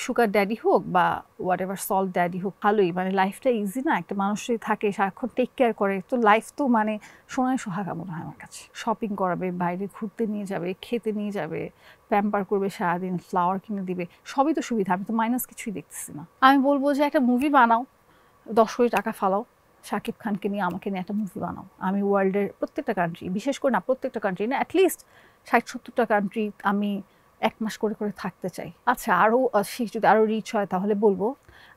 Sugar daddy হোক বা what ever salt daddy হোক, ভালোই, মানে লাইফটা ইজি না, একটা মানুষই থাকে সারাক্ষণ টেক কেয়ার করে, তো লাইফ তো মানে সোনায় সোহাগা মনে হয় আমার কাছে। শপিং করাবে, বাইরে ঘুরতে নিয়ে যাবে, খেতে নিয়ে যাবে, প্যাম্পার করবে সারাদিন, ফ্লাওয়ার কিনে দিবে, সবই তো সুবিধা, আমি তো মাইনাস কিছুই দেখতেছি না। আমি বলবো যে একটা মুভি বানাও, 10 কোটি টাকা ফালাও, শাকিব খানকে নিয়ে আমাকে নিয়ে একটা মুভি বানাও। আমি ওয়ার্ল্ডের প্রত্যেকটা কান্ট্রি, বিশেষ করে না প্রত্যেকটা কান্ট্রি না, অ্যাটলিস্ট 60-70টা কান্ট্রি আমি 1 মাস করে করে থাকতে চাই। আচ্ছা, আরও যদি আরও রিচ হয় তাহলে বলবো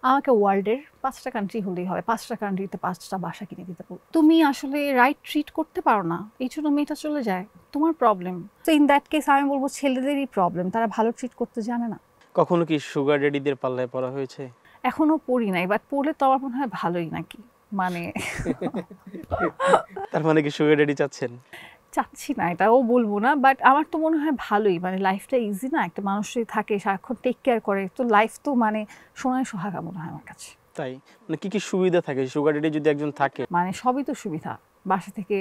আমাকে ওয়ার্ল্ডের 5টা কান্ট্রি হলেই হয়, 5টা কান্ট্রিতে 5টা বাসা কিনে দিতে বলবো। তুমি আসলে রাইট ট্রিট করতে পারো না, এই জন্য মেয়েটা চলে যায়, তোমার প্রবলেম। তো ইন দ্যাট কেস আমি বলবো ছেলেদেরই প্রবলেম, তারা ভালো ট্রিট করতে জানে না। কখনো কি সুগার ড্যাডিদের পাল্লায় পড়া হয়েছে? এখনো পড়ি নাই, বাট পড়লে তো আমার মনে হয় ভালোই নাকি, মানে তার মানে কি সুগার ড্যাডি চাচ্ছেন? চাচ্ছি না এটাও বলবো না, বাট আমার তো মনে হয় ভালোই, মানে লাইফটা ইজি না, একটা মানুষই থাকে সারাক্ষণ টেক কেয়ার করে, তো লাইফ তো মানে সোনায় সোহাগা মনে হয় আমার কাছে। তাই মানে কি কি সুবিধা থাকে সুগার ড্যাডি যদি একজন থাকে? মানে সবই তো সুবিধা, বাসা থেকে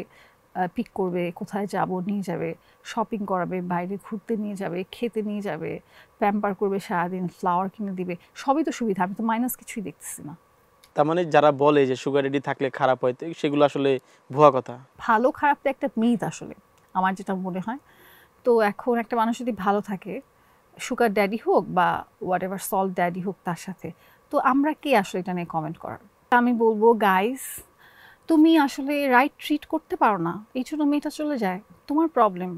পিক করবে, কোথায় যাব নিয়ে যাবে, শপিং করাবে, বাইরে ঘুরতে নিয়ে যাবে, খেতে নিয়ে যাবে, প্যাম্পার করবে সারাদিন, ফ্লাওয়ার কিনে দিবে, সবই তো সুবিধা, আমি তো মাইনাস কিছুই দেখতেছি না। তার মানে যারা বলে যে সুগার ড্যাডি থাকলে খারাপ হয়, তো সেগুলো আসলে ভুয়া কথা। ভালো খারাপ তো একটা মিথ আসলে, আমার যেটা মনে হয়। তো এখন একটা মানুষ যদি ভালো থাকে, সুগার ড্যাডি হোক বা হোয়াট এভার সল্ট ড্যাডি হোক তার সাথে, তো আমরা কে আসলে এটা নিয়ে কমেন্ট করার? আমি বলবো গাইস, তুমি আসলে রাইট ট্রিট করতে পারো না, এই জন্য মেয়েটা চলে যায়, তোমার প্রবলেম।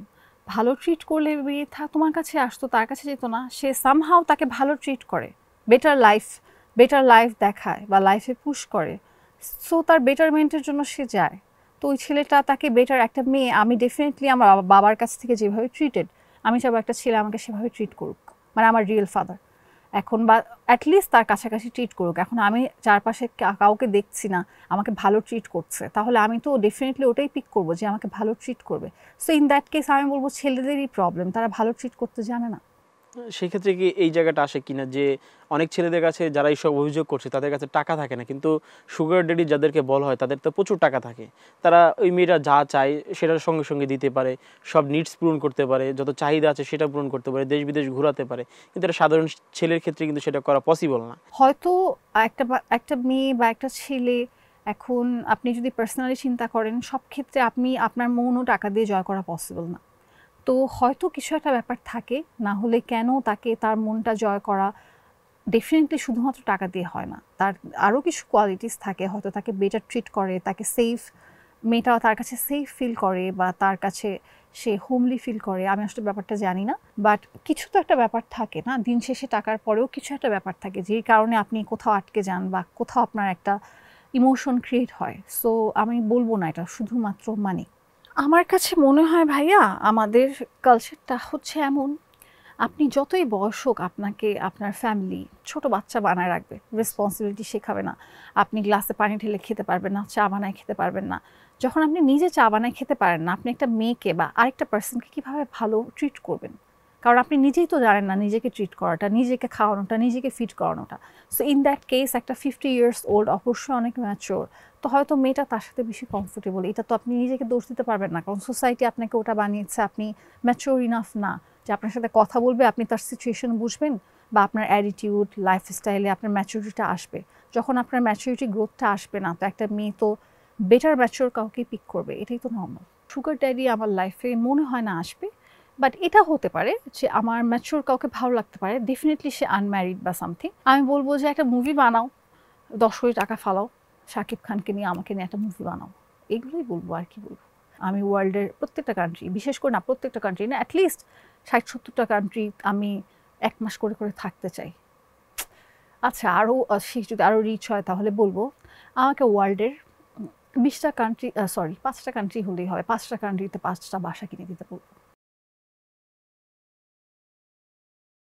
ভালো ট্রিট করলে মেয়ে তোমার কাছে আসতো, তার কাছে যেত না, সে সামহাও তাকে ভালো ট্রিট করে, বেটার লাইফ দেখায় বা লাইফে পুশ করে, সো তার বেটারমেন্টের জন্য সে যায়। তো ওই ছেলেটা তাকে বেটার, একটা মেয়ে, আমি ডেফিনেটলি আমার বাবার কাছ থেকে যেভাবে ট্রিটেড, আমি চাইবো একটা ছেলে আমাকে সেভাবে ট্রিট করুক, মানে আমার রিয়েল ফাদার এখন, বা অ্যাটলিস্ট তার কাছাকাছি ট্রিট করুক। এখন আমি চারপাশে কাউকে দেখছি না আমাকে ভালো ট্রিট করছে, তাহলে আমি তো ডেফিনেটলি ওটাই পিক করবো যে আমাকে ভালো ট্রিট করবে। সো ইন দ্যাট কেস আমি বলবো ছেলেদেরই প্রবলেম, তারা ভালো ট্রিট করতে জানে না। সেই ক্ষেত্রে কি এই জায়গাটা আসে কিনা যে অনেক ছেলেদের কাছে যারা এইসব অভিযোগ করছে তাদের কাছে টাকা থাকে না, কিন্তু সুগার ড্যাডি যাদেরকে বলা হয় তাদের তো প্রচুর টাকা থাকে, তারা ওই মেয়েরা যা চায় সেটার সঙ্গে সঙ্গে দিতে পারে, সব নিডস পূরণ করতে পারে, যত চাহিদা আছে সেটা পূরণ করতে পারে, দেশ বিদেশ ঘোরাতে পারে, কিন্তু এটা সাধারণ ছেলের ক্ষেত্রে কিন্তু সেটা করা পসিবল না। হয়তো একটা মেয়ে বা একটা ছেলে, এখন আপনি যদি পার্সোনালি চিন্তা করেন, সব ক্ষেত্রে আপনি আপনার মনও টাকা দিয়ে জয় করা পসিবল না। তো হয়তো কিছু একটা ব্যাপার থাকে, না হলে কেন তাকে তার মনটা জয় করা ডেফিনেটলি শুধুমাত্র টাকা দিয়ে হয় না, তার আরও কিছু কোয়ালিটিস থাকে, হয়তো তাকে বেটার ট্রিট করে, তাকে সেফ, মেয়েটা তার কাছে সেফ ফিল করে বা তার কাছে সে হোমলি ফিল করে, আমি আসলে ব্যাপারটা জানি না, বাট কিছু তো একটা ব্যাপার থাকে না, দিন শেষে টাকার পরেও কিছু একটা ব্যাপার থাকে যেই কারণে আপনি কোথাও আটকে যান বা কোথাও আপনার একটা ইমোশন ক্রিয়েট হয়। সো আমি বলবো না এটা শুধুমাত্র মানি। আমার কাছে মনে হয় ভাইয়া, আমাদের কালচারটা হচ্ছে এমন, আপনি যতই বয়স হোক আপনাকে আপনার ফ্যামিলি ছোট বাচ্চা বানায় রাখবে, রেসপন্সিবিলিটি শেখাবে না, আপনি গ্লাসে পানি ঢেলে খেতে পারবেন না, চা বানায় খেতে পারবেন না। যখন আপনি নিজে চা বানায় খেতে পারেন না, আপনি একটা মেয়েকে বা আরেকটা পার্সনকে কীভাবে ভালো ট্রিট করবেন? কারণ আপনি নিজেই তো জানেন না নিজেকে ট্রিট করাটা, নিজেকে খাওয়ানোটা, নিজেকে ফিট করানোটা। সো ইন দ্যাট কেস একটা 50 ইয়ার্স ওল্ড অবশ্যই অনেক ম্যাচিওর, তো হয়তো মেয়েটা তার সাথে বেশি কমফোর্টেবল, এটা তো আপনি নিজেকে দোষ দিতে পারবেন না, কারণ সোসাইটি আপনাকে ওটা বানিয়েছে, আপনি ম্যাচিওর ইনাফ না যে আপনার সাথে কথা বলবে, আপনি তার সিচুয়েশন বুঝবেন বা আপনার অ্যাটিটিউড লাইফস্টাইলে আপনার ম্যাচুরিটিটা আসবে। যখন আপনার ম্যাচুরিটি গ্রোথটা আসবে না, তো একটা মেয়ে তো বেটার ম্যাচিওর কাউকে পিক করবে, এটাই তো নর্মাল। সুগার ড্যাডি আমার লাইফে মনে হয় না আসবে, বাট এটা হতে পারে যে আমার ম্যাচিওর কাউকে ভালো লাগতে পারে, ডেফিনেটলি সে আনম্যারিড বা সামথিং। আমি বলবো যে একটা মুভি বানাও, 10 কোটি টাকা ফালাও, শাকিব খানকে নিয়ে আমাকে নিয়ে একটা মুভি বানাও, এগুলোই বলবো, আর কি বলবো। আমি ওয়ার্ল্ডের প্রত্যেকটা কান্ট্রি, বিশেষ করে না প্রত্যেকটা কান্ট্রি না, অ্যাটলিস্ট 60-70টা কান্ট্রি আমি 1 মাস করে করে থাকতে চাই। আচ্ছা, আরও যদি আরও রিচ হয় তাহলে বলবো আমাকে ওয়ার্ল্ডের 20টা কান্ট্রি, 5টা কান্ট্রি হলেই হয়, 5টা কান্ট্রিতে 5টা বাসা কিনে দিতে বলবো।